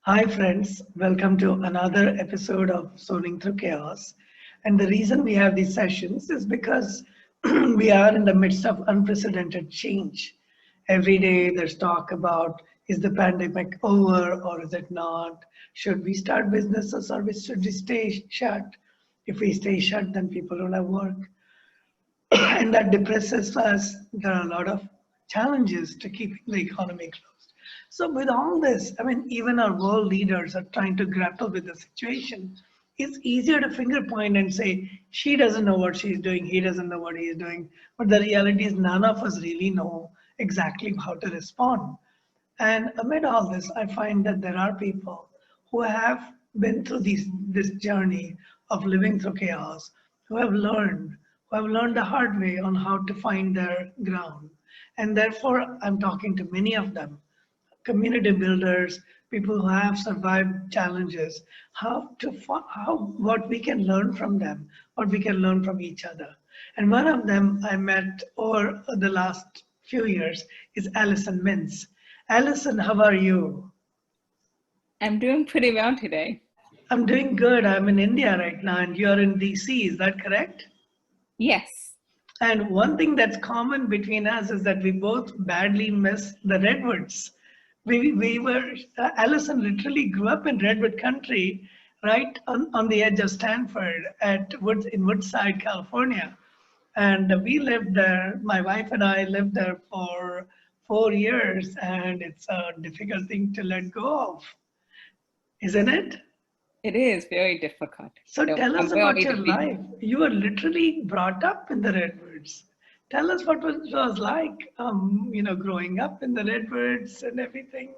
Hi, friends. Welcome to another episode of Soaring Through Chaos. And the reason we have these sessions is because we are in the midst of unprecedented change. Every day there's talk about, is the pandemic over or is it not? Should we start businesses or should we stay shut? If we stay shut, then people don't have work. And that depresses us. There are a lot of challenges to keeping the economy closed. So with all this, I mean, even our world leaders are trying to grapple with the situation. It's easier to finger point and say, she doesn't know what she's doing, he doesn't know what he's doing. But the reality is none of us really know exactly how to respond. And amid all this, I find that there are people who have been through this journey of living through chaos, who have learned the hard way on how to find their ground. And therefore, I'm talking to many of them, community builders, people who have survived challenges, what we can learn from them, what we can learn from each other. And one of them I met over the last few years is Allison Mintz. Allison, how are you? I'm doing pretty well today. I'm doing good. I'm in India right now, and you're in DC. Is that correct? Yes, And one thing that's common between us is that we both badly miss the redwoods. Allison literally grew up in redwood country, right on the edge of Stanford in Woodside, California. And we lived there, my wife and I lived there for 4 years, and it's a difficult thing to let go of, isn't it? it is very difficult. So So tell us I'm about very your life. You were literally brought up in the redwoods. Tell us what it was like, growing up in the redwoods and everything.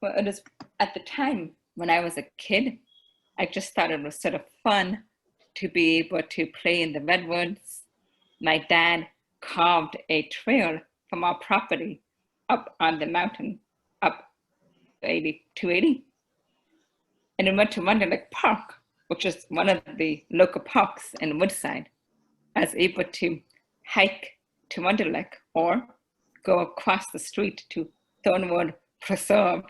well, it was at the time when I was a kid, I just thought it was sort of fun to be able to play in the redwoods. My dad carved a trail from our property up on the mountain, up 280. And we went to Wonderlick Park, which is one of the local parks in Woodside. I was able to hike to Wonderlick or go across the street to Thornwood Preserve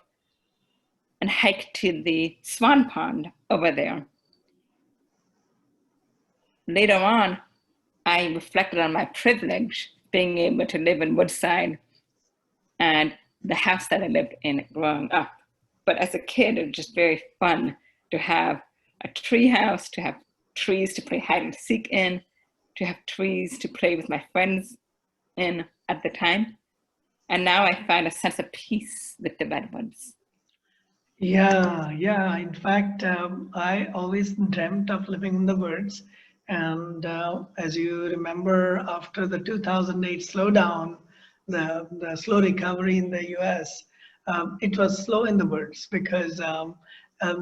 and hike to the Swan Pond over there. Later on, I reflected on my privilege being able to live in Woodside and the house that I lived in growing up. But as a kid, it was just very fun to have a tree house, to have trees to play hide and seek in, to have trees to play with my friends in at the time. And now I find a sense of peace with the redwoods. Yeah, yeah. In fact, I always dreamt of living in the woods. And as you remember, after the 2008 slowdown, the slow recovery in the US, it was slow in the woods because the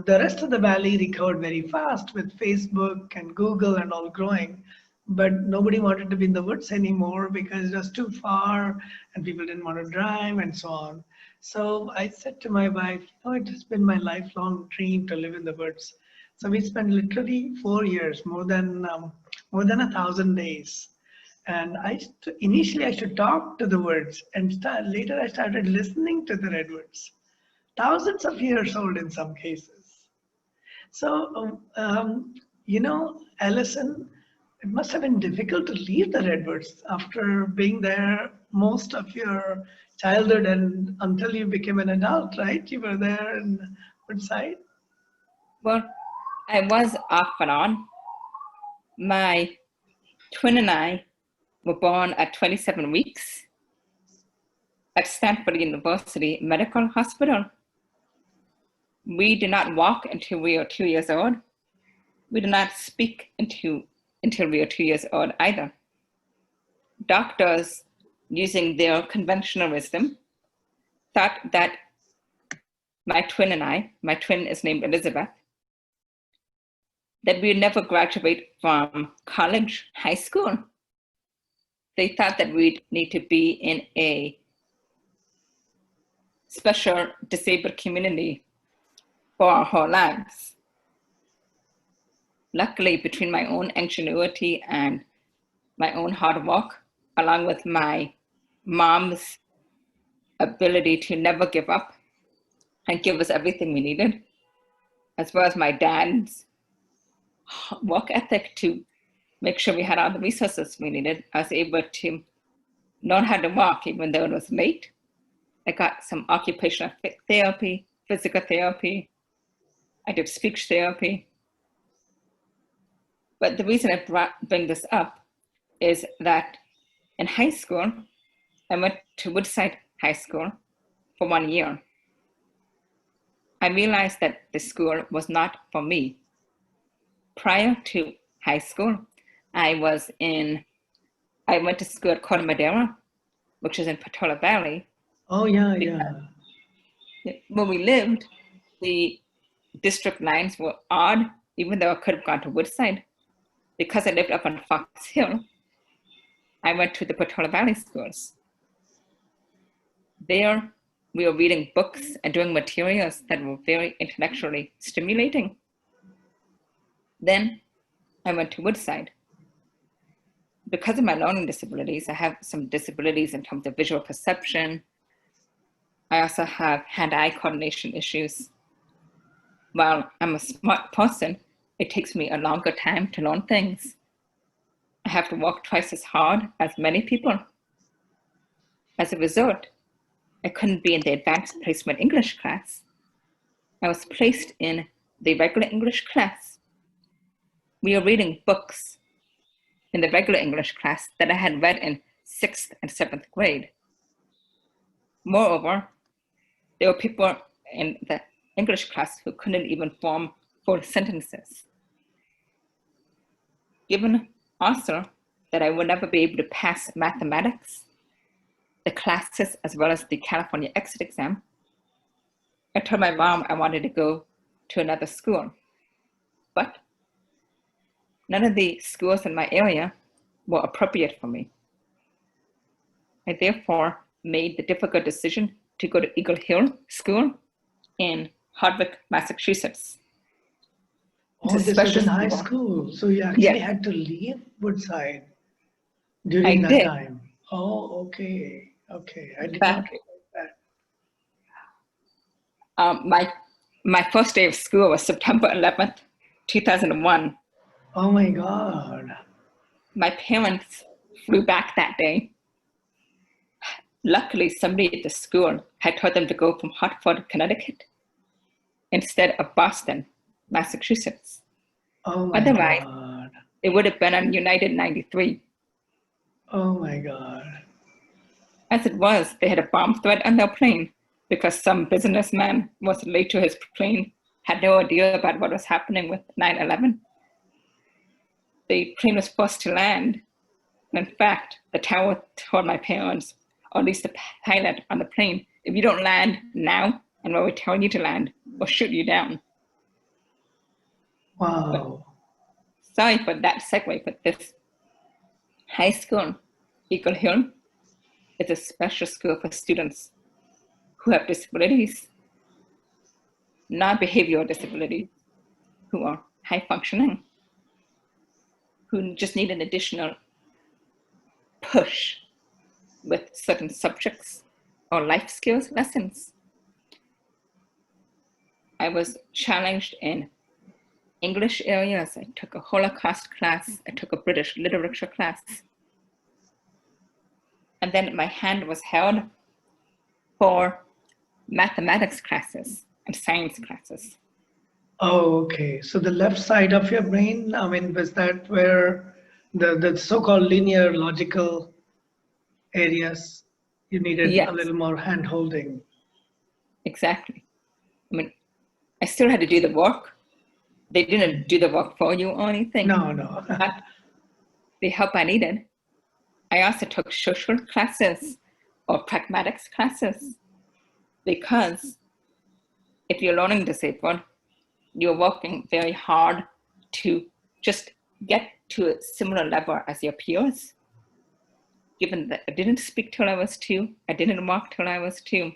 rest of the valley recovered very fast with Facebook and Google and all growing. But nobody wanted to be in the woods anymore because it was too far and people didn't want to drive and so on. So I said to my wife, it has been my lifelong dream to live in the woods. So we spent literally 4 years, more than 1,000 days. And initially I should talk to the woods, and later I started listening to the redwoods, thousands of years old in some cases. So, Allison, it must have been difficult to leave the redwoods after being there most of your childhood and until you became an adult, right? You were there in Woodside. Well, I was off and on. My twin and I were born at 27 weeks at Stanford University Medical Hospital. We did not walk until we were 2 years old. We did not speak until we were 2 years old either. Doctors, using their conventional wisdom, thought that my twin is named Elizabeth, that we would never graduate from college, high school. They thought that we'd need to be in a special disabled community for our whole lives. Luckily, between my own ingenuity and my own hard work, along with my mom's ability to never give up and give us everything we needed, as well as my dad's work ethic to make sure we had all the resources we needed. I was able to learn how to walk even though it was late. I got some occupational therapy, physical therapy. I did speech therapy. But the reason I bring this up is that in high school, I went to Woodside High School for 1 year. I realized that the school was not for me. Prior to high school, I went to school at Corte Madera, which is in Portola Valley. Oh, yeah. Where we lived, the district lines were odd, even though I could have gone to Woodside. Because I lived up on Fox Hill, I went to the Portola Valley schools. There, we were reading books and doing materials that were very intellectually stimulating. Then I went to Woodside. Because of my learning disabilities, I have some disabilities in terms of visual perception. I also have hand-eye coordination issues. While I'm a smart person, it takes me a longer time to learn things. I have to work twice as hard as many people. As a result, I couldn't be in the advanced placement English class. I was placed in the regular English class. We were reading books in the regular English class that I had read in 6th and 7th grade. Moreover, there were people in the English class who couldn't even form full sentences. Given also that I would never be able to pass mathematics, the classes, as well as the California exit exam, I told my mom I wanted to go to another school. But none of the schools in my area were appropriate for me. I therefore made the difficult decision to go to Eagle Hill School in Hardwick, Massachusetts. Oh, this was in high school. So you actually had to leave Woodside during that time. Oh, okay. I did not realize that. My first day of school was September 11th, 2001. Oh my God. My parents flew back that day. Luckily, somebody at the school had told them to go from Hartford, Connecticut, instead of Boston, Massachusetts. Oh my Otherwise, God. it would have been on United 93. Oh my God. As it was, they had a bomb threat on their plane because some businessman was late to his plane, had no idea about what was happening with 9/11. The plane was forced to land. And in fact, the tower told my parents, or at least the pilot on the plane, if you don't land now and where we tell you to land, we'll shoot you down. Wow. But sorry for that segue, but this high school, Eagle Hill, is a special school for students who have disabilities, non-behavioral disabilities, who are high functioning, who just need an additional push with certain subjects or life skills lessons. I was challenged in English areas. I took a Holocaust class. I took a British literature class. And then my hand was held for mathematics classes and science classes. Oh, okay. So the left side of your brain, I mean, was that where the so-called linear logical areas, you needed a little more hand holding? Exactly. I mean, I still had to do the work. They didn't do the work for you or anything. No. But the help I needed. I also took social classes or pragmatics classes because if you're learning disabled, you're working very hard to just get to a similar level as your peers. Given that I didn't speak till I was 2, I didn't walk till I was 2,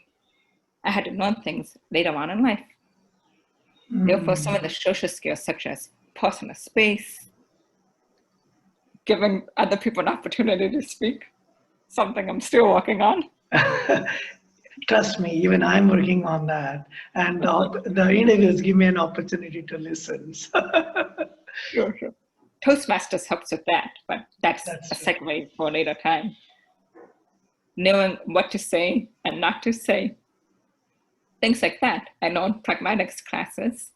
I had to learn things later on in life. Therefore, some of the social skills, such as personal space, giving other people an opportunity to speak, something I'm still working on. Trust me, even I'm working on that. And the interviews give me an opportunity to listen. Sure, sure. Toastmasters helps with that, but that's That's a true. segue for a later time. Knowing what to say and not to say, things like that. I learned pragmatics classes,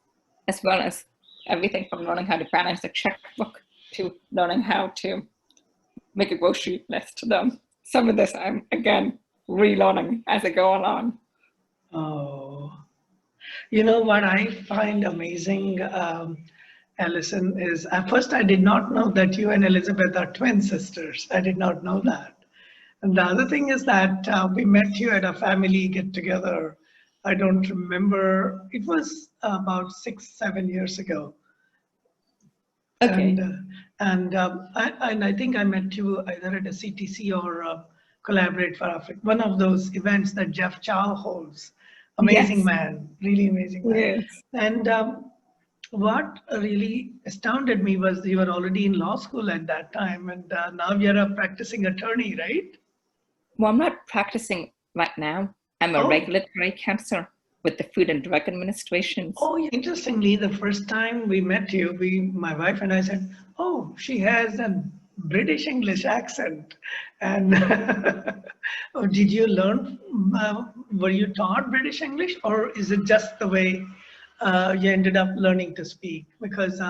as well as everything from learning how to balance a checkbook to learning how to make a grocery list. Some of this I'm, again, relearning as I go along. Oh, you know what I find amazing, Allison, is at first I did not know that you and Elizabeth are twin sisters. I did not know that. And the other thing is that we met you at a family get together. I don't remember, it was about 6, 7 years ago. Okay. And I think I met you either at a CTC or Collaborate for Africa, one of those events that Jeff Chow holds. Amazing Yes. man, really amazing man. Yes. And what really astounded me was you were already in law school at that time, and now you're a practicing attorney, right? Well, I'm not practicing right now. I'm a Oh, regulatory counselor with the Food and Drug Administrations. oh, yeah. Interestingly, the first time we met you, my wife and I said, "Oh, she has a British English accent." And oh, did you learn? Were you taught British English, or is it just the way you ended up learning to speak? Because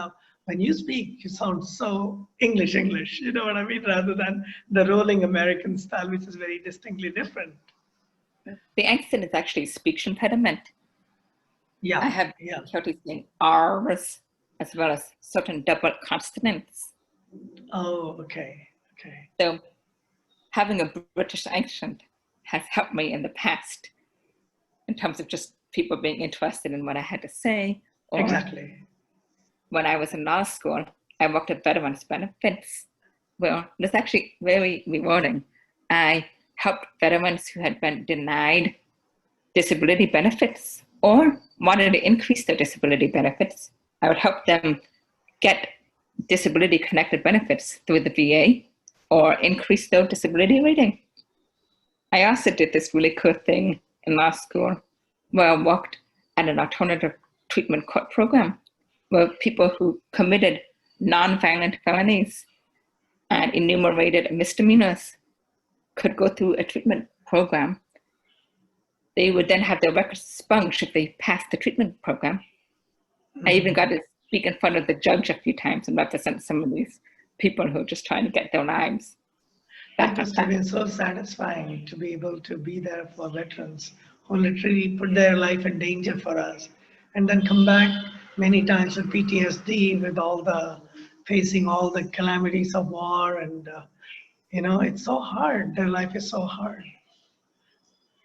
when you speak, you sound so English, English. You know what I mean, rather than the rolling American style, which is very distinctly different. The accent is actually speech impediment. I Yeah, have yeah. difficulty saying R's as well as certain double consonants. Oh, okay, okay. So having a British accent has helped me in the past in terms of just people being interested in what I had to say. Or Exactly. when I was in law school, I worked at Veterans Benefits. Well, it's actually very rewarding. I helped veterans who had been denied disability benefits or wanted to increase their disability benefits. I would help them get disability connected benefits through the VA or increase their disability rating. I also did this really cool thing in law school where I worked at an alternative treatment court program where people who committed nonviolent felonies and enumerated misdemeanors could go through a treatment program. They would then have their records expunged if they passed the treatment program. I even got to speak in front of the judge a few times and represent some of these people who are just trying to get their lives That back on must have track. been so satisfying to be able to be there for veterans who literally put their life in danger for us and then come back many times with PTSD, with all the facing all the calamities of war. And, it's so hard. Their life is so hard.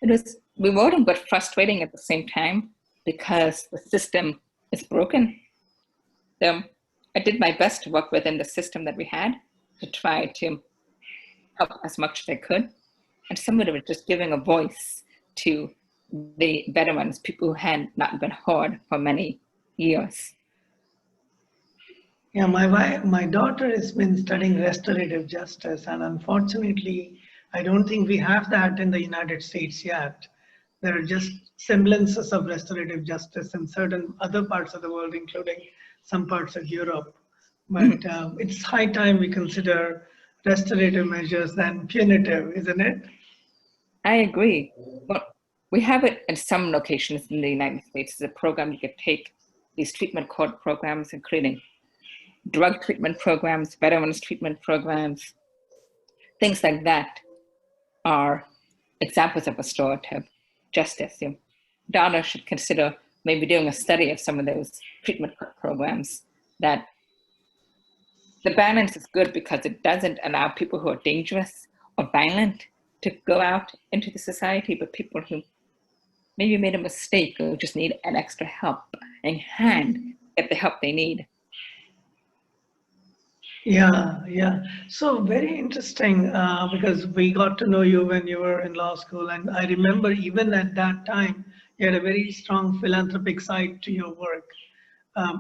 It was rewarding but frustrating at the same time because the system is broken. So I did my best to work within the system that we had to try to help as much as I could. And some of it was just giving a voice to the veterans, people who had not been heard for many years. Yeah, my daughter has been studying restorative justice, and unfortunately, I don't think we have that in the United States yet. There are just semblances of restorative justice in certain other parts of the world, including some parts of Europe. But it's high time we consider restorative measures than punitive, isn't it? I agree. Well, we have it in some locations in the United States as a program you could take, these treatment court programs, including drug treatment programs, veterans treatment programs, things like that are examples of restorative justice. Donna should consider maybe doing a study of some of those treatment programs. That the balance is good because it doesn't allow people who are dangerous or violent to go out into the society, but people who maybe made a mistake or just need an extra help in hand get the help they need. Yeah, yeah. So very interesting because we got to know you when you were in law school, and I remember even at that time you had a very strong philanthropic side to your work.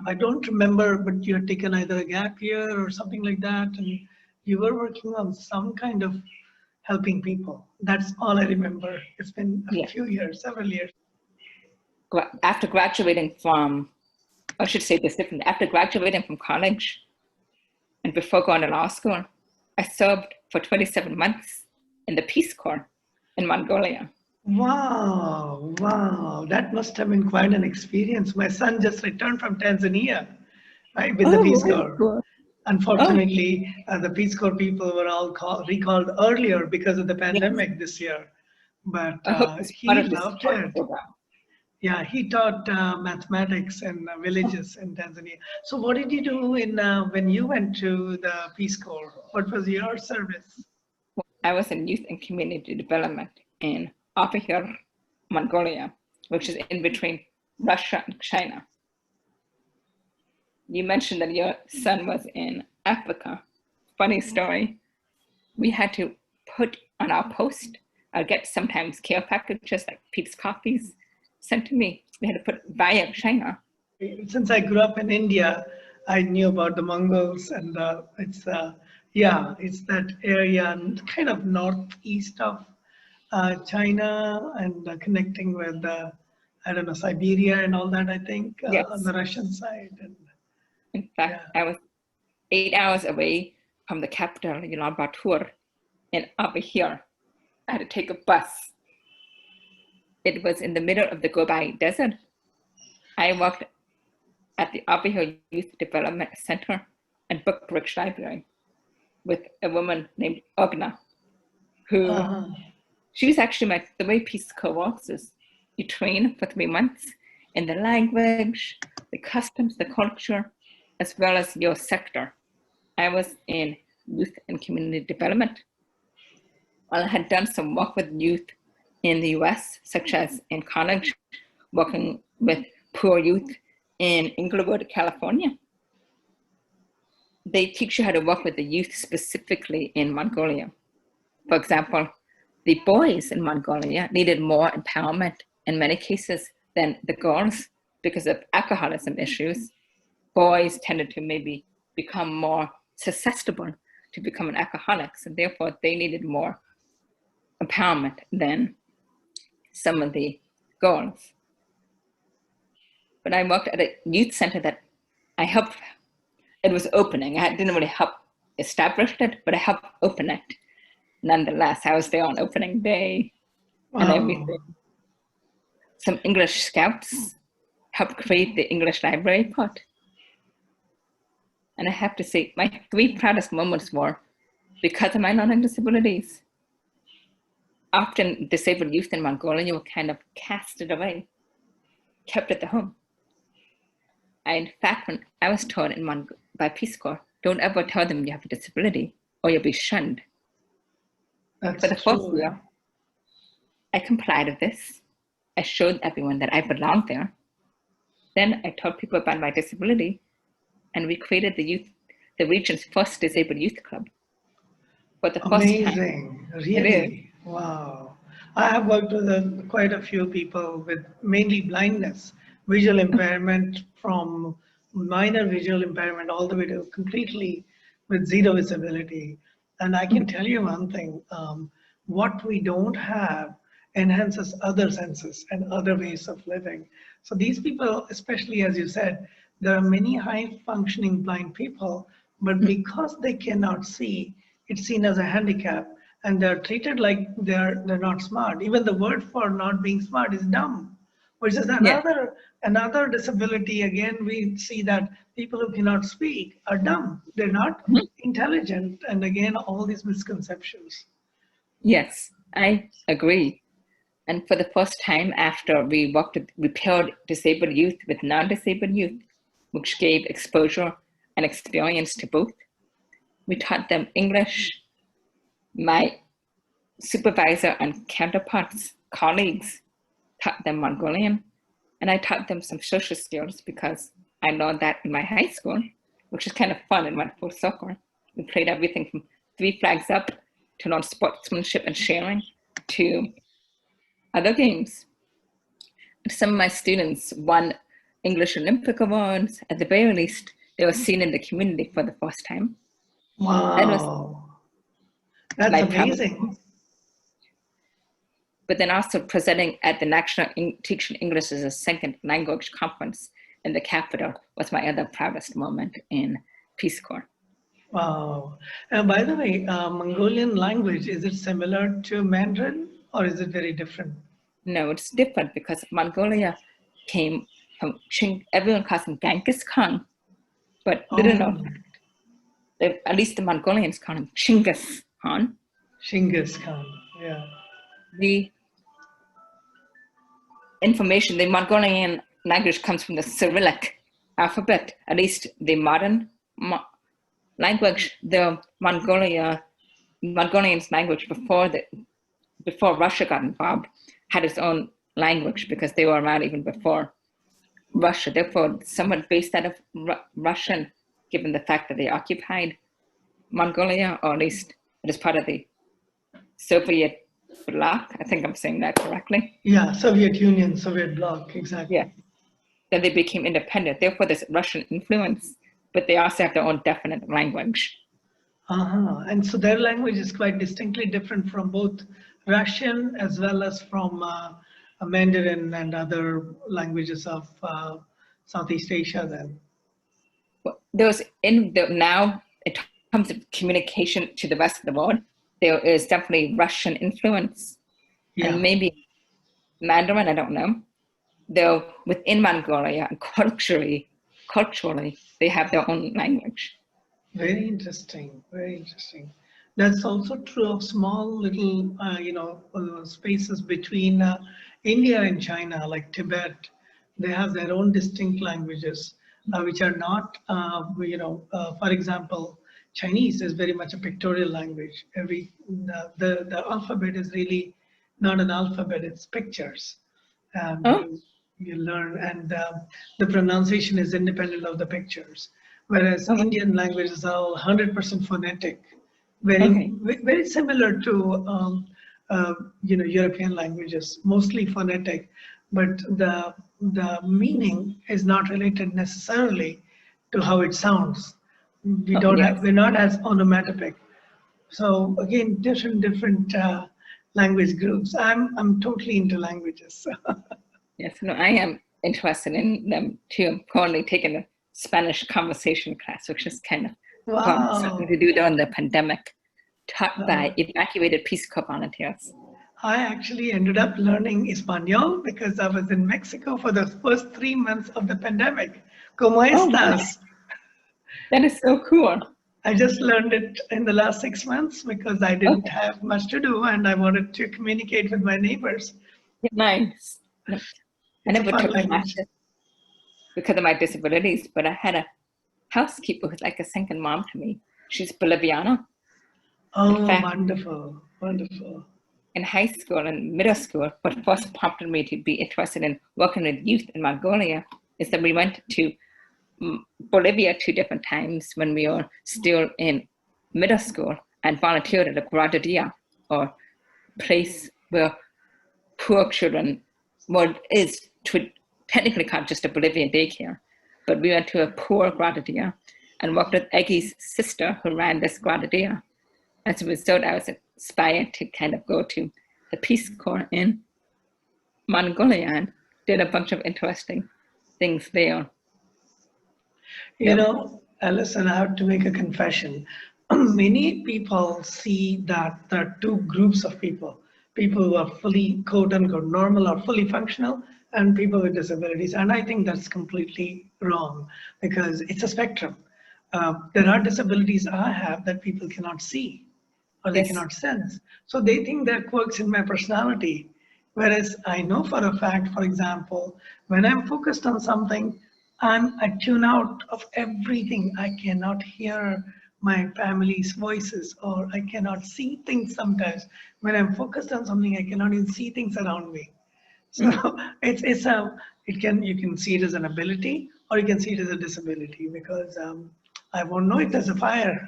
I don't remember, but you had taken either a gap year or something like that, and you were working on some kind of helping people. That's all I remember. It's been a Yeah. few years, several years. After graduating from, I should say this differently, after graduating from college and before going to law school, I served for 27 months in the Peace Corps in Mongolia. Wow, wow. That must have been quite an experience. My son just returned from Tanzania, right, with the Peace Very Corps. cool. Unfortunately, the Peace Corps people were all recalled earlier because of the pandemic this year. But I hope it's part he of this loved support it. program. Yeah, he taught mathematics in villages in Tanzania. So what did you do in when you went to the Peace Corps? What was your service? I was in youth and community development in Arvaikheer, Mongolia, which is in between Russia and China. You mentioned that your son was in Africa. Funny story. We had to put on our post, I'll get sometimes care packages like Peeps coffees sent to me. We had to put via China. Since I grew up in India, I knew about the Mongols, and it's that area kind of northeast of China and connecting with I don't know, Siberia and all that. I think Yes. on the Russian side. And In fact, I was 8 hours away from the capital, Batur, in Arvaikheer. I had to take a bus. It was in the middle of the Gobi Desert. I worked at the Arvaikheer Youth Development Center and Book Bridge Library with a woman named Ogna, who she's actually the way Peace Corps works is you train for 3 months in the language, the customs, the culture, as well as your sector. I was in youth and community development. Well, I had done some work with youth in the US, such as in college, working with poor youth in Inglewood, California. They teach you how to work with the youth specifically in Mongolia. For example, the boys in Mongolia needed more empowerment in many cases than the girls because of alcoholism issues. Boys tended to maybe become more susceptible to becoming alcoholics, and therefore they needed more empowerment than some of the girls. But I worked at a youth center that I helped, it was opening. I didn't really help establish it, but I helped open it. Nonetheless, I was there on opening day and everything. Some English scouts helped create the English library part. And I have to say, my 3 proudest moments were because of my learning disabilities. Often disabled youth in Mongolia were kind of casted away, kept at the home. In fact, when I was told by Peace Corps, don't ever tell them you have a disability or you'll be shunned. That's For the first true. year, I complied with this. I showed everyone that I belonged there. Then I told people about my disability, and we created the region's first disabled youth club. For the first time. Amazing, really, wow. I have worked with quite a few people with mainly blindness, visual impairment, from minor visual impairment all the way to completely with zero visibility. And I can tell you one thing, what we don't have enhances other senses and other ways of living. So these people, especially as you said, there are many high functioning blind people, but because they cannot see, it's seen as a handicap, and they're treated like they're not smart. Even the word for not being smart is dumb, which is another disability. Again, we see that people who cannot speak are dumb. They're not intelligent, and again, all these misconceptions. Yes, I agree. And for the first time after we paired disabled youth with non-disabled youth, which gave exposure and experience to both, we taught them English. My supervisor and counterparts, colleagues, taught them Mongolian, and I taught them some social skills because I learned that in my high school, which is kind of fun and went full circle. We played everything from 3 flags up to learn sportsmanship and sharing to other games. Some of my students won English Olympic awards. At the very least, they were seen in the community for the first time. Wow, that's amazing. but then also presenting at the National Teaching English as a Second Language Conference in the capital was my other proudest moment in Peace Corps. Wow. By the way, Mongolian language, is it similar to Mandarin or is it very different? No, it's different because Mongolia came from everyone calls him Genghis Khan, but didn't know. At least the Mongolians call him Chinggis Khan. Chinggis Khan, yeah. The information, the Mongolian language comes from the Cyrillic alphabet, at least the modern language, the Mongolians language before Russia got involved had its own language because they were around even before Russia. Therefore, somewhat based out of Russian, given the fact that they occupied Mongolia, or at least it is part of the Soviet bloc. I think I'm saying that correctly. Yeah, Soviet Union, Soviet bloc, exactly. Yeah. Then they became independent. Therefore, there's Russian influence, but they also have their own definite language. And so their language is quite distinctly different from both Russian as well as from Mandarin and other languages of Southeast Asia then. Now, in terms of communication to the rest of the world, there is definitely Russian influence. Yeah. And maybe Mandarin, I don't know. Though within Mongolia, and culturally, they have their own language. Very interesting, very interesting. That's also true of small little, spaces between India and China, like Tibet. They have their own distinct languages, which are not, for example, Chinese is very much a pictorial language. The alphabet is really not an alphabet; it's pictures. You learn, and the pronunciation is independent of the pictures. Whereas Indian languages are all 100% phonetic, very similar to European languages, mostly phonetic, but the meaning is not related necessarily to how it sounds. We're not as onomatopic. So again, different language groups. I'm totally into languages. Yes, no, I am interested in them too. I'm currently taking a Spanish conversation class, which is kind of something to do during the pandemic, taught by evacuated Peace Corps volunteers. I actually ended up learning Espanol because I was in Mexico for the first 3 months of the pandemic. ¿Cómo estás? That is so cool. I just learned it in the last 6 months because I didn't have much to do and I wanted to communicate with my neighbors. Nice. I never took classes because of my disabilities, but I had a housekeeper who's like a second mom to me. She's Boliviana. Oh, wonderful, wonderful. In high school and middle school, what first prompted me to be interested in working with youth in Mongolia is that we went to Bolivia 2 different times when we were still in middle school and volunteered at a guarderia, or place where poor children, is technically called just a Bolivian daycare, but we went to a poor guarderia and worked with Eggy's sister who ran this guarderia. As a result, I was inspired to kind of go to the Peace Corps in Mongolia and did a bunch of interesting things there. You know, Allison, I have to make a confession. Many people see that there are 2 groups of people who are fully, quote unquote, normal or fully functional, and people with disabilities. And I think that's completely wrong because it's a spectrum. There are disabilities I have that people cannot see or they cannot sense. So they think there are quirks in my personality. Whereas I know for a fact, for example, when I'm focused on something, I tune out of everything. I cannot hear my family's voices, or I cannot see things sometimes. When I'm focused on something, I cannot even see things around me. So you can see it as an ability, or you can see it as a disability, because I won't know if there's a fire.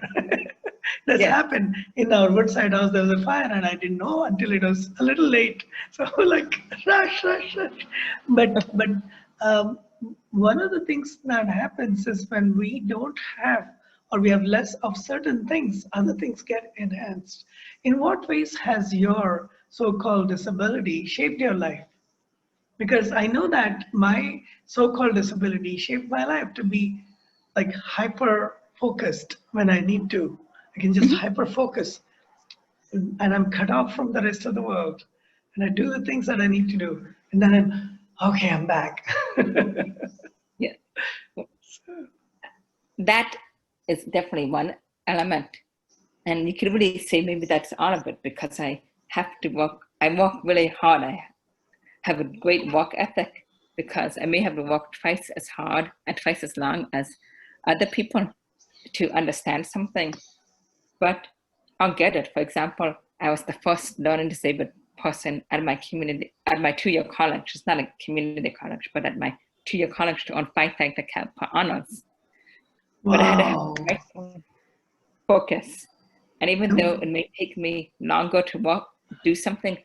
That's happened in our Woodside house. There was a fire, and I didn't know until it was a little late. So like rush. But one of the things that happens is when we don't have, or we have less of certain things, other things get enhanced. In what ways has your so-called disability shaped your life? Because I know that my so-called disability shaped my life to be like hyper focused when I need to. I can just hyper focus and I'm cut off from the rest of the world. And I do the things that I need to do. And then I'm back. Yeah. That is definitely one element. And you could really say maybe that's all of it, because I have to work. I work really hard. I have a great work ethic, because I may have to work twice as hard and twice as long as other people to understand something. But I'll get it. For example, I was the first learning disabled person at my community, at my 2-year college. It's not a community college, but at my 2-year college to earn 5,000 per honors. Wow. But I had to have focus. And even though it may take me longer to work, do something,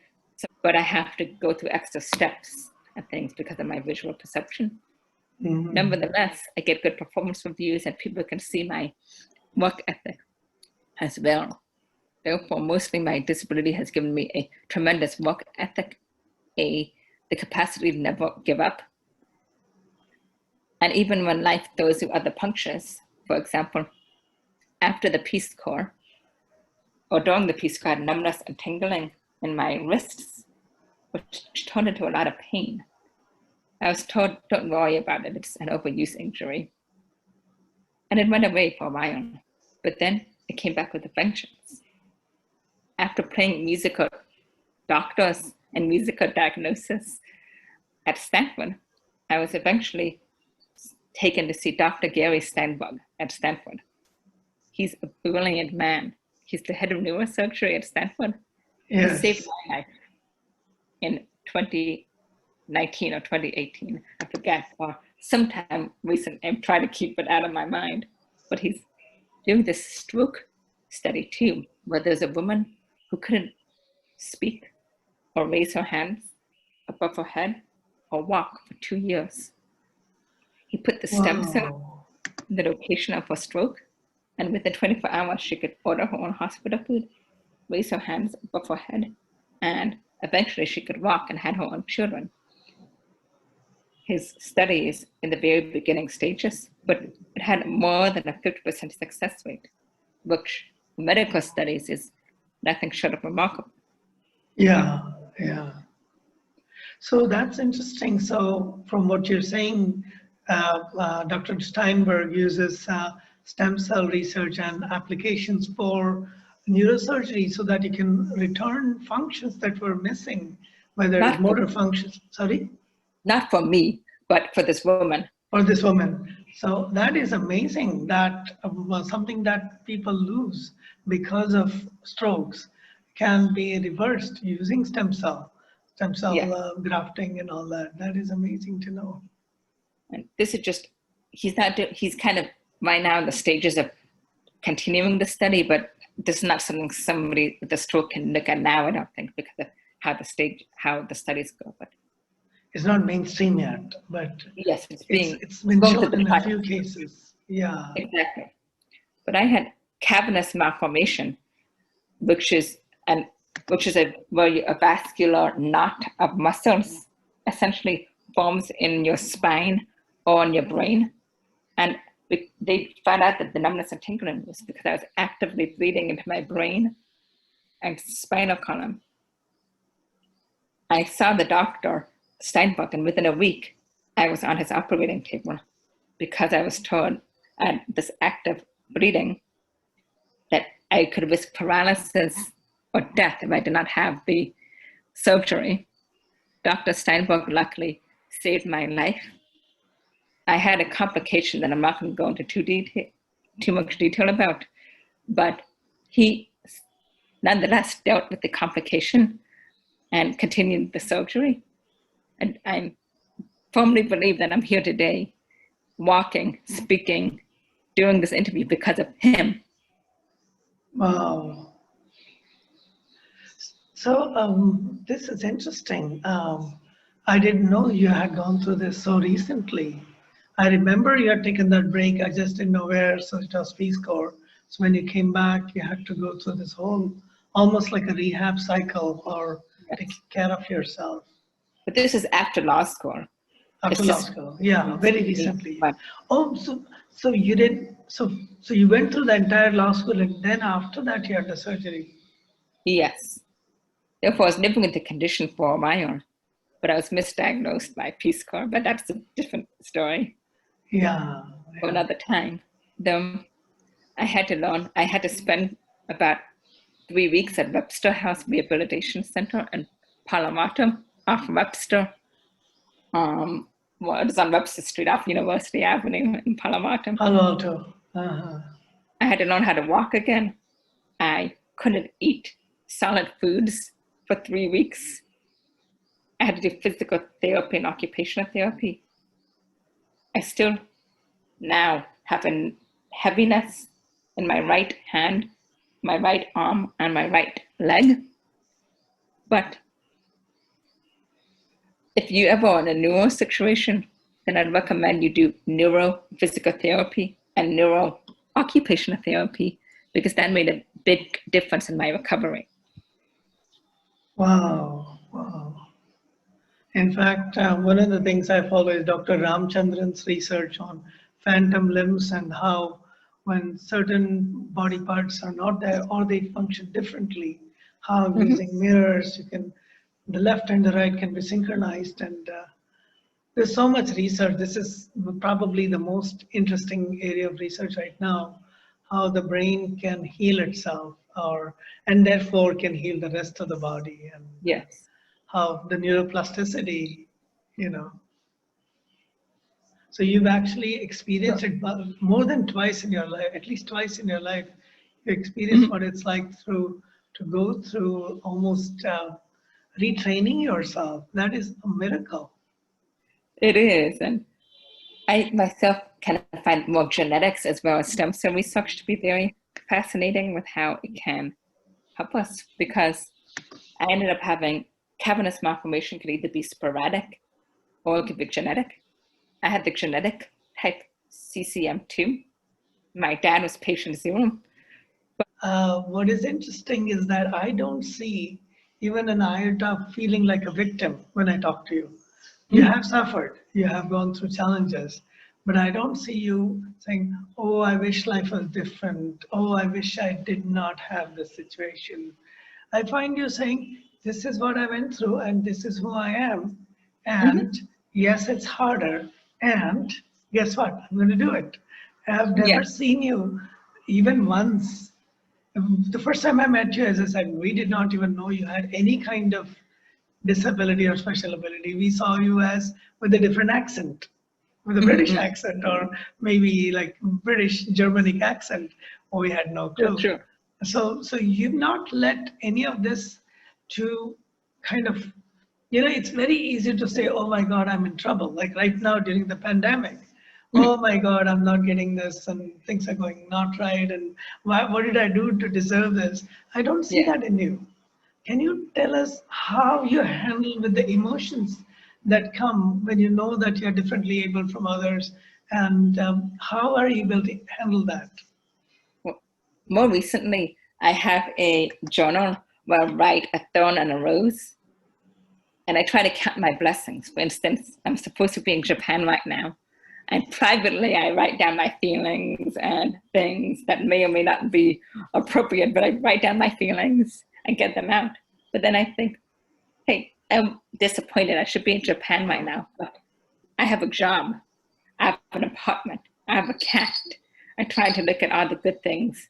but I have to go through extra steps and things because of my visual perception. Mm-hmm. Nevertheless, I get good performance reviews and people can see my work ethic as well. Therefore, mostly my disability has given me a tremendous work ethic, the capacity to never give up. And even when life throws you other punctures, for example, after the Peace Corps, or during the Peace Corps, I had numbness and tingling in my wrists, which turned into a lot of pain. I was told, don't worry about it, it's an overuse injury. And it went away for a while, but then it came back with a vengeance. After playing musical doctors and musical diagnosis at Stanford, I was eventually taken to see Dr. Gary Steinberg at Stanford. He's a brilliant man. He's the head of neurosurgery at Stanford. Yes. He saved my life in 2019 or 2018, I forget, or sometime recent. I'm trying to keep it out of my mind. But he's doing this stroke study too, where there's a woman who couldn't speak or raise her hands above her head or walk for 2 years. He put the stem cell in the location of her stroke, and within 24 hours, she could order her own hospital food, raise her hands above her head, and eventually she could walk and had her own children. His study is in the very beginning stages, but it had more than a 50% success rate, which medical studies is nothing short of remarkable. Yeah. So that's interesting. So from what you're saying, Dr. Steinberg uses stem cell research and applications for neurosurgery so that you can return functions that were missing, whether it's motor functions. Sorry? Not for me, but for this woman. For this woman. So that is amazing, that something that people lose because of strokes can be reversed using stem cell grafting and all that. That is amazing to know. And this is just, he's kind of right now in the stages of continuing the study, but this is not something somebody with a stroke can look at now, I don't think, because of how the studies go. But it's not mainstream yet, but yes, it's been shown in a few cases. Yeah, exactly. But I had cavernous malformation, which is a vascular knot of muscles, essentially forms in your spine or in your brain, and they found out that the numbness and tingling was because I was actively bleeding into my brain and spinal column. I saw the doctor, Steinberg, and within a week, I was on his operating table because I was told at this active bleeding that I could risk paralysis or death if I did not have the surgery. Dr. Steinberg luckily saved my life. I had a complication that I'm not going to go into too much detail about, but he nonetheless dealt with the complication and continued the surgery. And I firmly believe that I'm here today, walking, speaking, doing this interview because of him. Wow. So this is interesting. I didn't know you had gone through this so recently. I remember you had taken that break. I just didn't know where, so it was Peace Corps. So when you came back, you had to go through this whole, almost like a rehab cycle or take care of yourself. But this is after law school. After law school, yeah, very recently. But Oh, so you did, so you went through the entire law school, and then after that you had the surgery. yes, therefore I was living with the condition for a while, but I was misdiagnosed by Peace Corps, but that's a different story Yeah, for another time. Then I had to spend about 3 weeks at Webster House Rehabilitation Center in Palomar off Webster. Well, it was on Webster Street off University Avenue in Palomar. Palo Alto. Uh-huh. I had to learn how to walk again. I couldn't eat solid foods for 3 weeks. I had to do physical therapy and occupational therapy. I still now have a heaviness in my right hand, my right arm, and my right leg. But if you ever are in a neuro situation, then I'd recommend you do neurophysical therapy and neuro occupational therapy, because that made a big difference in my recovery. Wow, wow. In fact, one of the things I follow is Dr. Ramchandran's research on phantom limbs and how when certain body parts are not there or they function differently, how using mirrors, the left and the right can be synchronized. And there's so much research. This is probably the most interesting area of research right now, how the brain can heal itself and therefore can heal the rest of the body. And yes, how the neuroplasticity, So you've actually experienced it more than twice in your life, at least twice in your life. You experienced what it's like to go through almost retraining yourself. That is a miracle. it is. And I myself kind of find more genetics as well as stem cell research to be very fascinating with how it can help us, because I ended up having cavernous malformation could either be sporadic or it could be genetic. I had the genetic type CCM2. My dad was patient 0. What is interesting is that I don't see even an iota of feeling like a victim when I talk to you. You have suffered, you have gone through challenges, but I don't see you saying, oh, I wish life was different. Oh, I wish I did not have this situation. I find you saying, this is what I went through and this is who I am. And yes, it's harder. And guess what? I'm going to do it. I've never seen you even once. The first time I met you, as I said, we did not even know you had any kind of disability or special ability. We saw you as with a different accent, with a British accent, or maybe like British Germanic accent, or we had no clue. True. So you've not let any of this to kind of, it's very easy to say, oh my God, I'm in trouble. Like right now during the pandemic, oh my God, I'm not getting this and things are going not right. And what did I do to deserve this? I don't see that in you. Can you tell us how you handle with the emotions that come when you know that you're differently able from others, and how are you able to handle that? Well, more recently, I have a journal where I write a thorn and a rose, and I try to count my blessings. For instance, I'm supposed to be in Japan right now, and privately I write down my feelings and things that may or may not be appropriate, but I write down my feelings and get them out. But then I think, hey, I'm disappointed. I should be in Japan right now, but I have a job, I have an apartment, I have a cat. I'm trying to look at all the good things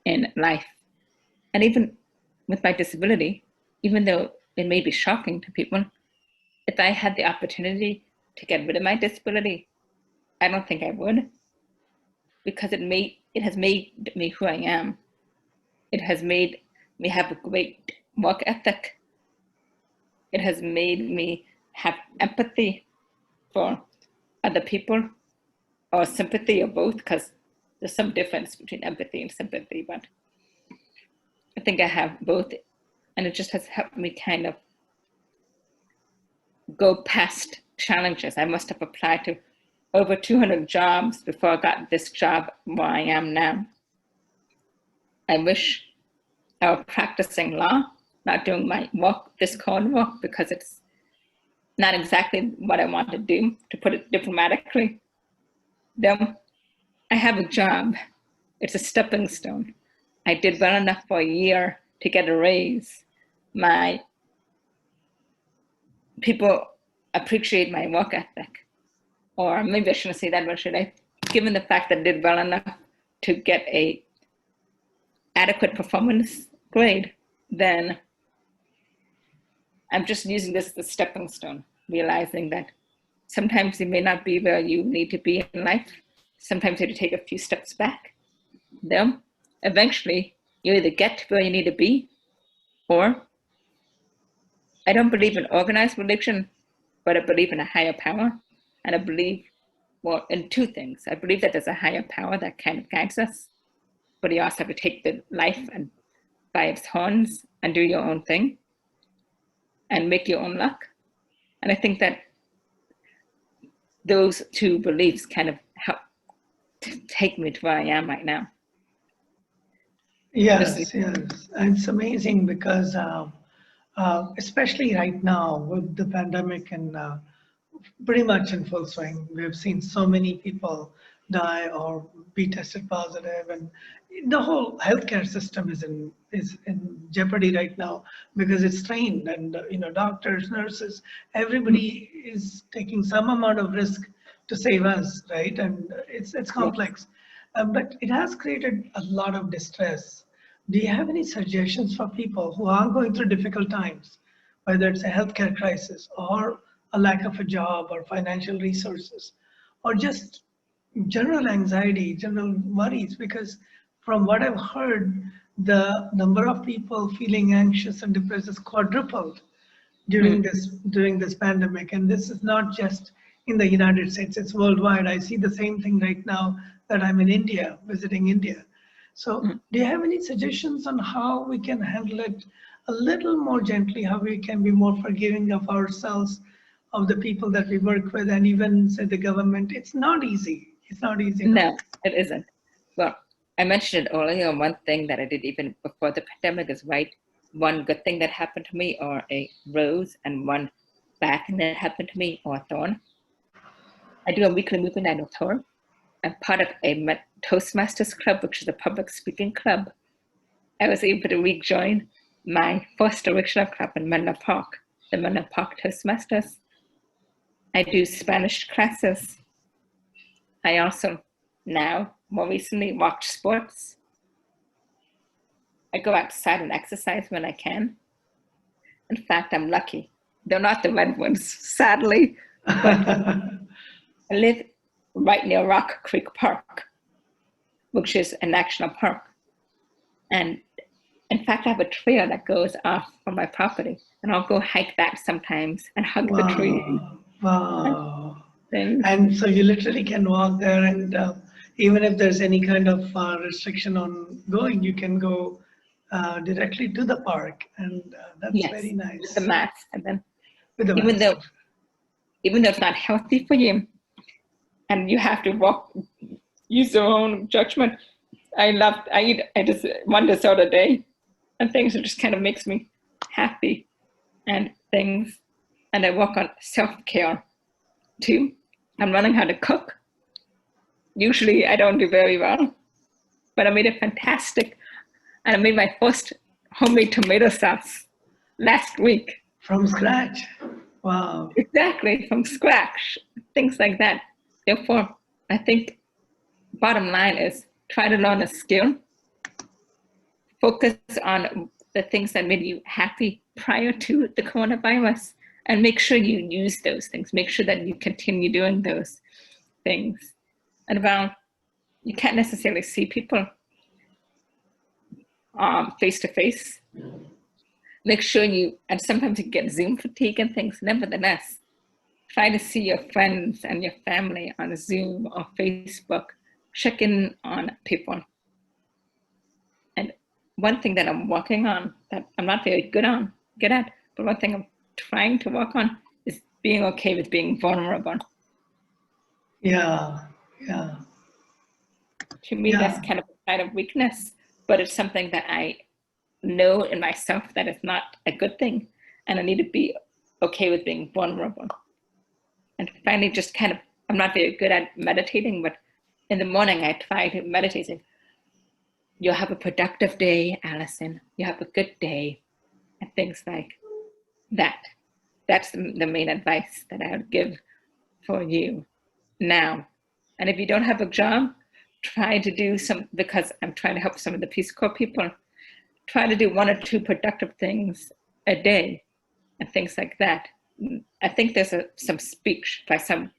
in life. And even with my disability, even though it may be shocking to people, if I had the opportunity to get rid of my disability, I don't think I would, because it has made me who I am. It has made me have a great work ethic. It has made me have empathy for other people, or sympathy, or both, because there's some difference between empathy and sympathy, but I think I have both. And it just has helped me kind of go past challenges. I must have applied to over 200 jobs before I got this job where I am now. I wish I were practicing law not doing my work, this code work, because it's not exactly what I want to do, to put it diplomatically. Then I have a job. It's a stepping stone. I did well enough for a year to get a raise. My people appreciate my work ethic. Or maybe I shouldn't say that, but should I? Given the fact that I did well enough to get a adequate performance grade, then I'm just using this as a stepping stone, realizing that sometimes you may not be where you need to be in life. Sometimes you have to take a few steps back. Then eventually you either get to where you need to be, or I don't believe in organized religion, but I believe in a higher power. And I believe, well, in two things. I believe that there's a higher power that kind of guides us, but you also have to take the life and by its horns and do your own thing and make your own luck. And I think that those two beliefs kind of help to take me to where I am right now. Yes, yes. It's amazing because especially right now with the pandemic and pretty much in full swing, we've seen so many people die or be tested positive, and the whole healthcare system is in jeopardy right now because it's strained, and doctors, nurses, everybody is taking some amount of risk to save us, right? And it's complex, but it has created a lot of distress. Do you have any suggestions for people who are going through difficult times, whether it's a healthcare crisis or a lack of a job or financial resources, or just general anxiety, general worries? Because from what I've heard, the number of people feeling anxious and depressed has quadrupled during this pandemic. And this is not just in the United States, it's worldwide. I see the same thing right now that I'm in India, visiting India. So do you have any suggestions on how we can handle it a little more gently, how we can be more forgiving of ourselves, of the people that we work with, and even say the government? It's not easy. It's not easy. No, it isn't. Well, I mentioned it earlier. One thing that I did even before the pandemic is write one good thing that happened to me, or a rose, and one bad thing that happened to me, or a thorn. I do a weekly movie night with her. I'm part of a Toastmasters Club, which is a public speaking club. I was able to rejoin my first original club in Menlo Park, the Menlo Park Toastmasters. I do Spanish classes. I also now, more recently, watch sports. I go outside and exercise when I can. In fact, I'm lucky. They're not the Redwoods, sadly, but I live right near Rock Creek Park, which is a national park. And in fact, I have a trail that goes off from my property, and I'll go hike that sometimes and hug the tree. Wow. And so you literally can walk there, and even if there's any kind of restriction on going, you can go directly to the park, and that's very nice. With the mask, and then with the even mask. though it's not healthy for you, and you have to walk, use your own judgment. I just one dessert a day, and things that just kind of makes me happy, and things, and I work on self-care too. I'm learning how to cook. Usually I don't do very well, but I made a fantastic, and I made my first homemade tomato sauce last week. From scratch? Wow. Exactly, from scratch, things like that. Therefore, I think bottom line is try to learn a skill, focus on the things that made you happy prior to the coronavirus, and make sure you use those things. Make sure that you continue doing those things. And you can't necessarily see people face to face. Make sure and sometimes you get Zoom fatigue and things. Nevertheless, try to see your friends and your family on Zoom or Facebook. Check in on people. And one thing that I'm working on that I'm not very good at, but one thing I'm trying to work on is being okay with being vulnerable. Yeah. To me, that's kind of a sign of weakness, but it's something that I know in myself that it's not a good thing, and I need to be okay with being vulnerable. And finally, just kind of, I'm not very good at meditating, but in the morning I try to meditate. Saying, you'll have a productive day, Allison. You have a good day, and things like that. That's the main advice that I would give for you now. And if you don't have a job, try to do some, because I'm trying to help some of the Peace Corps people, try to do 1 or 2 productive things a day and things like that. I think there's some speech by some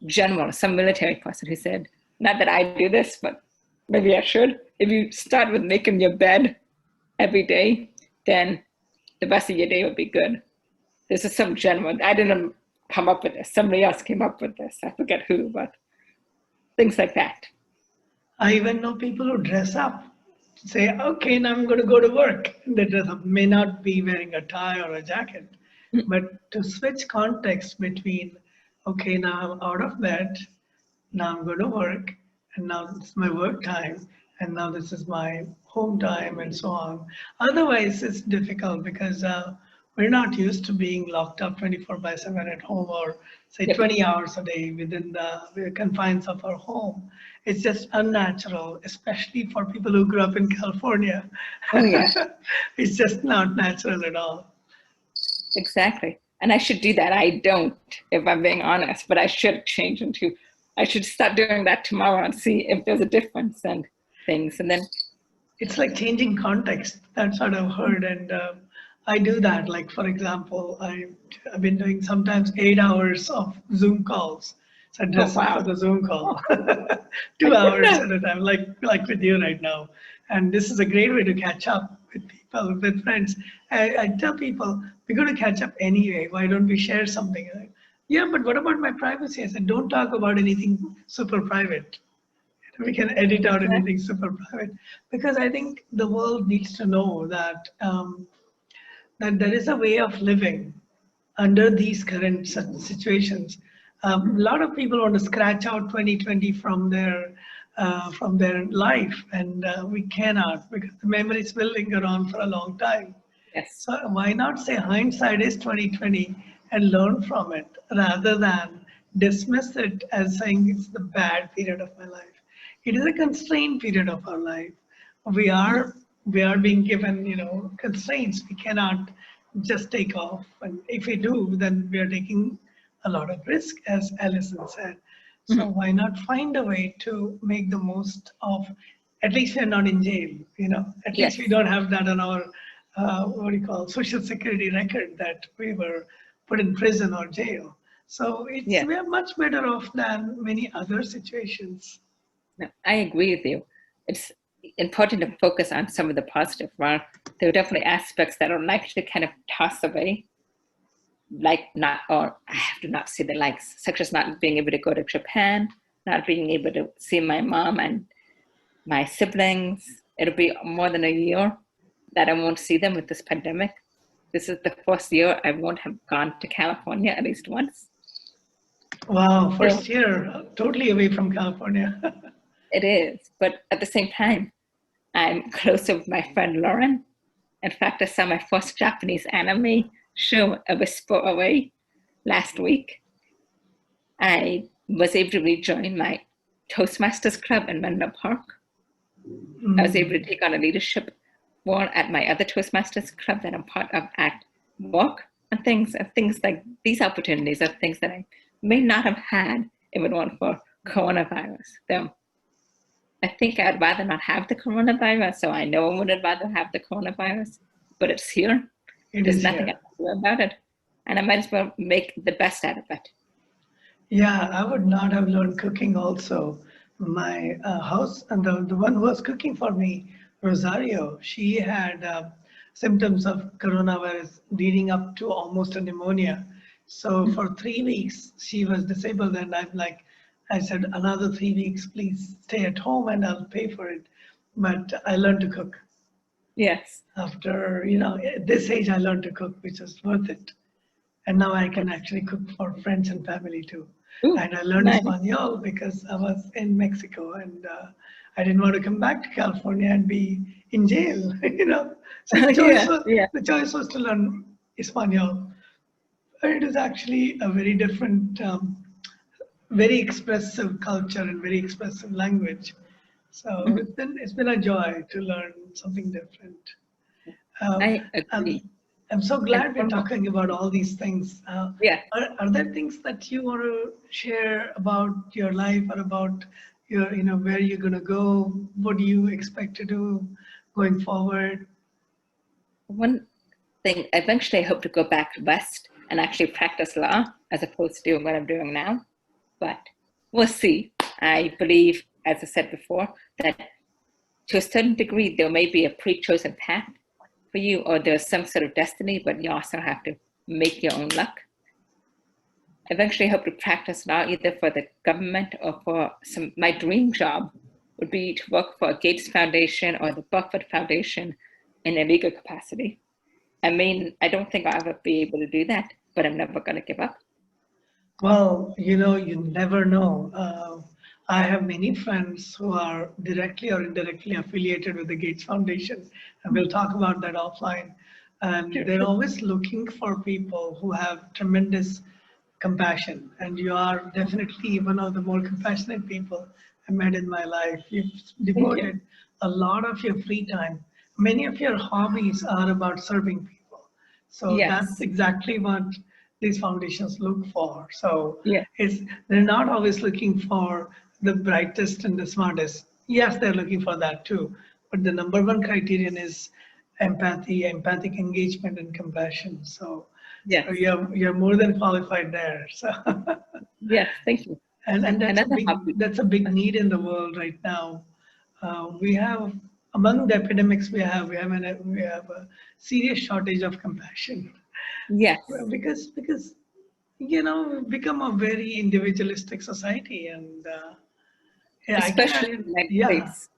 general, some military person who said, not that I do this, but maybe I should. If you start with making your bed every day, then the rest of your day will be good. This is some general, I didn't come up with this. Somebody else came up with this. I forget who, but things like that. I even know people who dress up, say, okay, now I'm going to go to work. They dress up, may not be wearing a tie or a jacket, but to switch context between, okay, now I'm out of bed, now I'm going to work, and now it's my work time, and now this is my home time, and so on. Otherwise, it's difficult because we're not used to being locked up 24/7 at home, or say 20 hours a day within the confines of our home. It's just unnatural, especially for people who grew up in California. Oh, yeah. It's just not natural at all. Exactly. And I should do that. I don't, if I'm being honest, but I should change into, I should start doing that tomorrow and see if there's a difference and things. And then it's like changing context. That's what I've heard. And I do that. Like, for example, I've been doing sometimes 8 hours of Zoom calls. So I dress up for the Zoom call, 2 hours at a time, like with you right now. And this is a great way to catch up with people, with friends. I tell people, we're going to catch up anyway. Why don't we share something? Like, yeah, but what about my privacy? I said, don't talk about anything super private. We can edit out anything super private, because I think the world needs to know that that there is a way of living under these current situations. A lot of people want to scratch out 2020 from their life, and we cannot, because the memories will linger on for a long time. yes. So why not say hindsight is 2020 and learn from it, rather than dismiss it as saying it's the bad period of my life. It is a constrained period of our life. We are being given, constraints. We cannot just take off, and if we do, then we are taking a lot of risk, as Allison said. So why not find a way to make the most of? At least we're not in jail, At least we don't have that on our Social Security record that we were put in prison or jail. So we are much better off than many other situations. No, I agree with you. It's important to focus on some of the positive. Well, there are definitely aspects that are likely to kind of toss away, I have to not see the likes, such as not being able to go to Japan, not being able to see my mom and my siblings. It'll be more than a year that I won't see them with this pandemic. This is the first year I won't have gone to California at least once. Wow, first year, totally away from California. It is, but at the same time, I'm closer with my friend Lauren. In fact, I saw my first Japanese anime show, A Whisper Away, last week. I was able to rejoin my Toastmasters Club in Menlo Park. I was able to take on a leadership role at my other Toastmasters Club that I'm part of at work, and things like these opportunities are things that I may not have had if it weren't for coronavirus. Though I think I'd rather not have the coronavirus, so I know I would rather have the coronavirus, but it's here. There's nothing I can do about it, and I might as well make the best out of it. Yeah, I would not have learned cooking also. My house, and the one who was cooking for me, Rosario, she had symptoms of coronavirus leading up to almost a pneumonia. So for 3 weeks, she was disabled, and I said, another 3 weeks, please stay at home and I'll pay for it. But I learned to cook. Yes. After, at this age, I learned to cook, which was worth it. And now I can actually cook for friends and family too. Ooh, And I learned nice. Espanol because I was in Mexico and I didn't want to come back to California and be in jail, you know. So Yeah, yeah. the choice was to learn Espanol. It is actually a very different, very expressive culture and very expressive language. So Mhm. it's been a joy to learn something different. Um, I agree. I'm so And glad we're talking about all these things. yeah, Are there things that you want to share about your life or about your, you know, where you're going to go? What do you expect to do going forward? one thing, eventually I hope to go back west and actually practice law as opposed to doing what I'm doing now. But we'll see. I believe, as I said before, that to a certain degree, there may be a pre-chosen path for you, or there's some sort of destiny, but you also have to make your own luck. Eventually, I hope to practice law either for the government or for some. My dream job would be to work for a Gates Foundation or the Buffett Foundation in a legal capacity. I mean, I don't think I'll ever be able to do that, but I'm never going to give up. Well, you know, you never know. I have many friends who are directly or indirectly affiliated with the Gates Foundation, and we'll talk about that offline. And Sure. they're always looking for people who have tremendous compassion, and you are definitely one of the more compassionate people I met in my life. You've Thank you. devoted a lot of your free time. Many of your hobbies are about serving people. So that's Yes. exactly what these foundations look for. So Yeah. they're not always looking for the brightest and the smartest. Yes, they're looking for that too. But the number one criterion is empathy, empathic engagement, and compassion. So Yes. you're more than qualified there. So Yes. Thank you. and Another hobby. that's a big need in the world right now. We have among the epidemics we have a serious shortage of compassion. Yes. Well, because you know we've become a very individualistic society, and yeah, I can Especially in the imagine. United Yeah. States.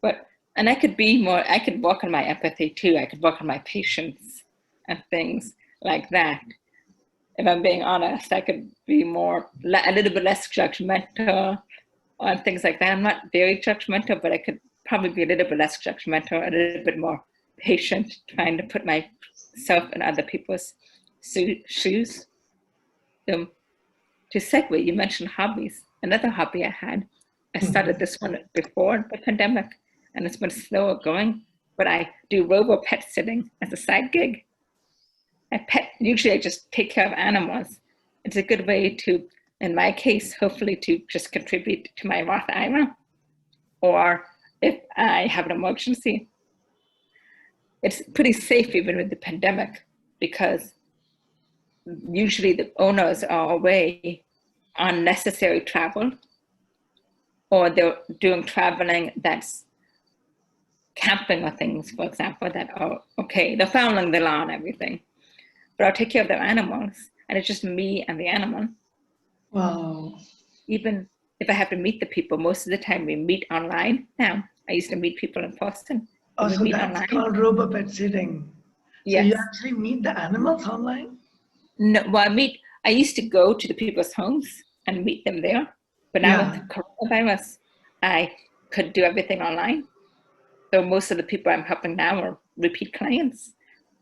But and I could be more. I could work on my empathy too. I could work on my patience and things like that. If I'm being honest, I could be more a little bit less judgmental on things like that. I'm not very judgmental, but I could probably be a little bit less judgmental, a little bit more patient, trying to put myself in other people's shoes. So to segue, you mentioned hobbies. Another hobby I had, I started Mhm. this one before the pandemic, and it's been slower going, but I do robo pet sitting as a side gig. Usually I just take care of animals. It's a good way to, in my case, hopefully to just contribute to my Roth IRA, or if I have an emergency. It's pretty safe even with the pandemic because usually the owners are away on necessary travel, or they're doing traveling that's camping or things, for example, that are okay, they're fouling the law and everything. But I'll take care of their animals, and it's just me and the animal. Wow. Even if I have to meet the people, most of the time we meet online now. I used to meet people in person, but we Also, meet that's online. called robo pet sitting. So you Yes. actually meet the animals online? No, well, I used to go to the people's homes and meet them there, but now with Yeah. coronavirus, I could do everything online. So most of the people I'm helping now are repeat clients,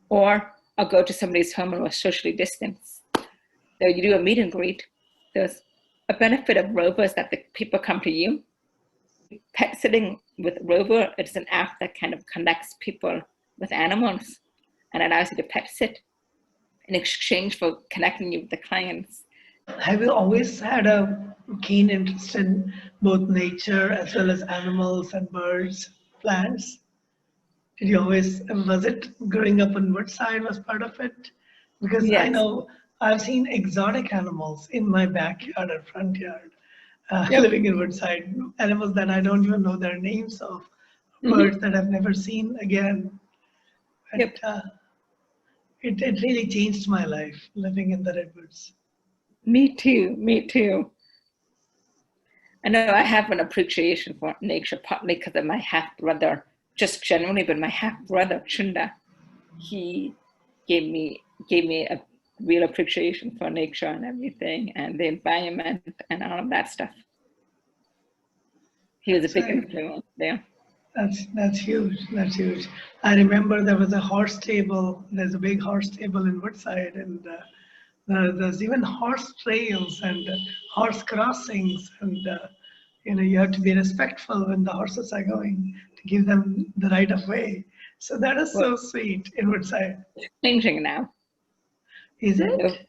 or I'll go to somebody's home and we're socially distanced. So you do a meet and greet. There's a benefit of Rover is that the people come to you. Pet sitting with Rover, it's an app that kind of connects people with animals and allows you to pet sit in exchange for connecting you with the clients. Have you always had a keen interest in both nature as well as animals and birds, plants? Did you always, was it growing up in Woodside was part of it? Because I Yes. know I've seen exotic animals in my backyard or front yard, Yep. living in Woodside, animals that I don't even know their names of, Mm-hmm. birds that I've never seen again. But Yep. it really changed my life living in the Redwoods. Me too. Me too. I know I have an appreciation for nature, partly because of my half brother, just generally, but my half brother, Chunda, he gave me gave me a real appreciation for nature and everything and the environment and all of that stuff. He was a big influence there. That's huge. That's huge. I remember there was a horse stable. There's a big horse stable in Woodside, and there's even horse trails and horse crossings, and you have to be respectful when the horses are going to give them the right of way. So that is so sweet in Woodside. It's changing now. Is it?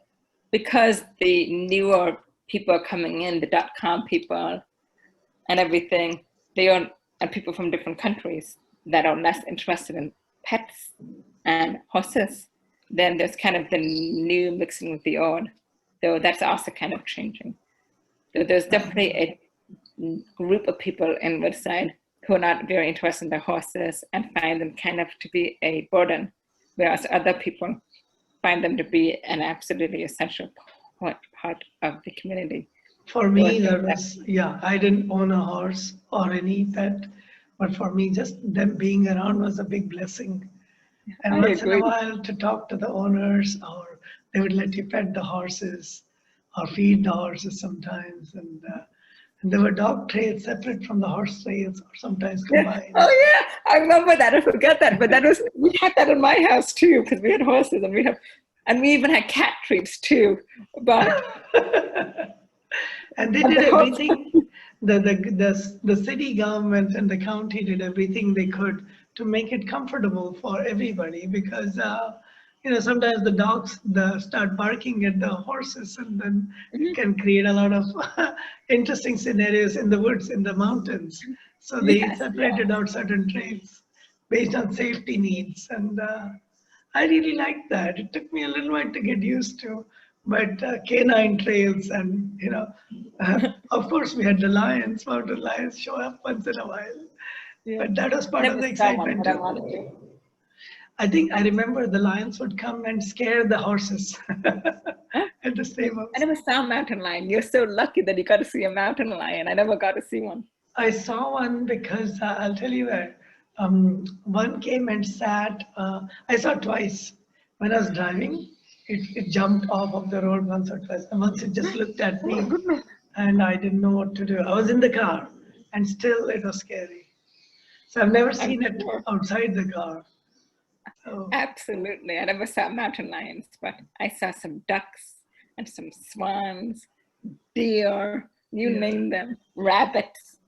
Because the newer people are coming in, the .com people and everything, and people from different countries that are less interested in pets and horses, then there's kind of the new mixing with the old. So that's also kind of changing. So there's definitely a group of people in Woodside who are not very interested in their horses and find them kind of to be a burden, whereas other people find them to be an absolutely essential part of the community. For me, there was, I didn't own a horse or any pet, but for me, just them being around was a big blessing. And once in a while to talk to the owners, or they would let you pet the horses or feed the horses sometimes. And there were dog trails separate from the horse trails, or sometimes combined. Oh yeah, I remember that. I forgot that, but we had that in my house too, because we had horses and we even had cat treats too. But and they did everything. The city government and the county did everything they could to make it comfortable for everybody, because sometimes the dogs start barking at the horses, and then it can create a lot of interesting scenarios in the woods, in the mountains. So they separated out certain trails based on safety needs, and I really liked that. It took me a little while to get used to, but canine trails, and of course we had the mountain lions show up once in a while. Yeah. But that was part of the excitement too. I think I remember the lions would come and scare the horses at the stables. I never saw a mountain lion. You're so lucky that you got to see a mountain lion. I never got to see one. I saw one because I'll tell you where. One came and sat. I saw it twice. When I was driving, it jumped off of the road once or twice. And once it just looked at me, and I didn't know what to do. I was in the car, and still it was scary. So I've never seen it outside the car. Oh. Absolutely. I never saw mountain lions, but I saw some ducks and some swans, deer, you name them, rabbits.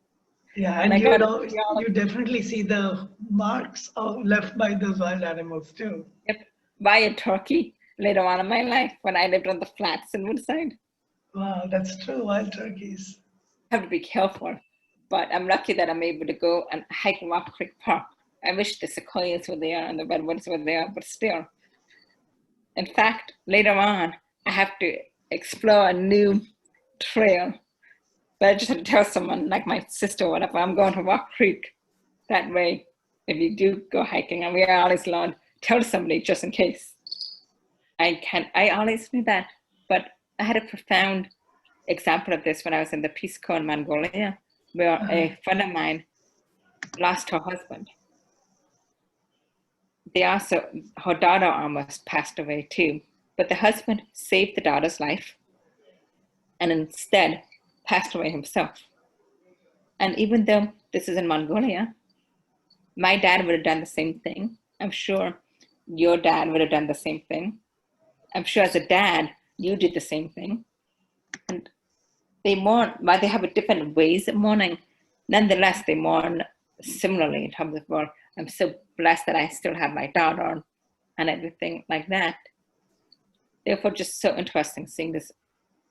Yeah, and you definitely see the marks left by those wild animals too. Yep, by a turkey later on in my life when I lived on the flats in Woodside. Wow, that's true, wild turkeys. I have to be careful, but I'm lucky that I'm able to go and hike Rock Creek Park. I wish the sequoias were there and the redwoods were there, but still. In fact, later on, I have to explore a new trail. But I just have to tell someone, like my sister or whatever, I'm going to Rock Creek. That way, if you do go hiking, and we are always allowed, tell somebody just in case. I always do that. But I had a profound example of this when I was in the Peace Corps in Mongolia, where a friend of mine lost her husband. Her daughter almost passed away too, but the husband saved the daughter's life and instead passed away himself. And even though this is in Mongolia, my dad would have done the same thing. I'm sure your dad would have done the same thing. I'm sure as a dad, you did the same thing. And they mourn, while they have a different ways of mourning, nonetheless, they mourn similarly in terms of, well, I'm so blessed that I still have my daughter and everything like that. Therefore, just so interesting seeing this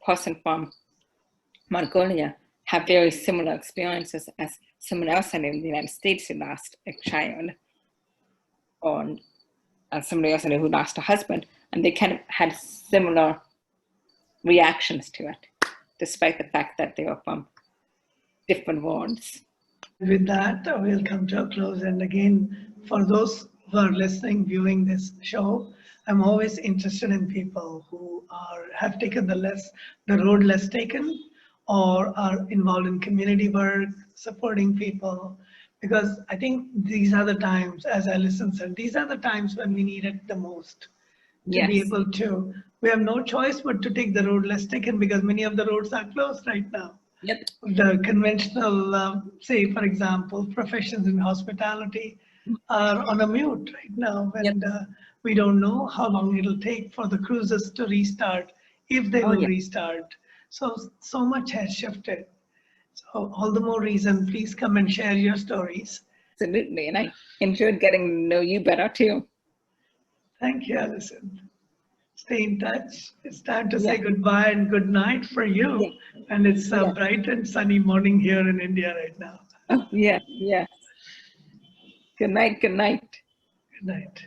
person from Mongolia have very similar experiences as someone else I knew in the United States who lost a child, or somebody else I knew who lost a husband, and they kind of had similar reactions to it, despite the fact that they were from different worlds. With that, we'll come to a close. And again, for those who are listening, viewing this show, I'm always interested in people who have taken the road less taken, or are involved in community work, supporting people, because I think these are the times, as Allison said, these are the times when we need it the most. to be Yes. able to, we have no choice but to take the road less taken because many of the roads are closed right now. Yep. The conventional, say, for example, professions in hospitality are on a mute right now, and we don't know how long it'll take for the cruises to restart, if they Oh, will yeah. restart. So much has shifted. So all the more reason, please come and share your stories. Absolutely. And I enjoyed getting to know you better too. Thank you, Allison. Stay in touch. It's time to Yeah. say goodbye and good night for you. Yeah. And it's a Yeah. bright and sunny morning here in India right now. Oh, yeah. Yes. Good night. Good night. Good night.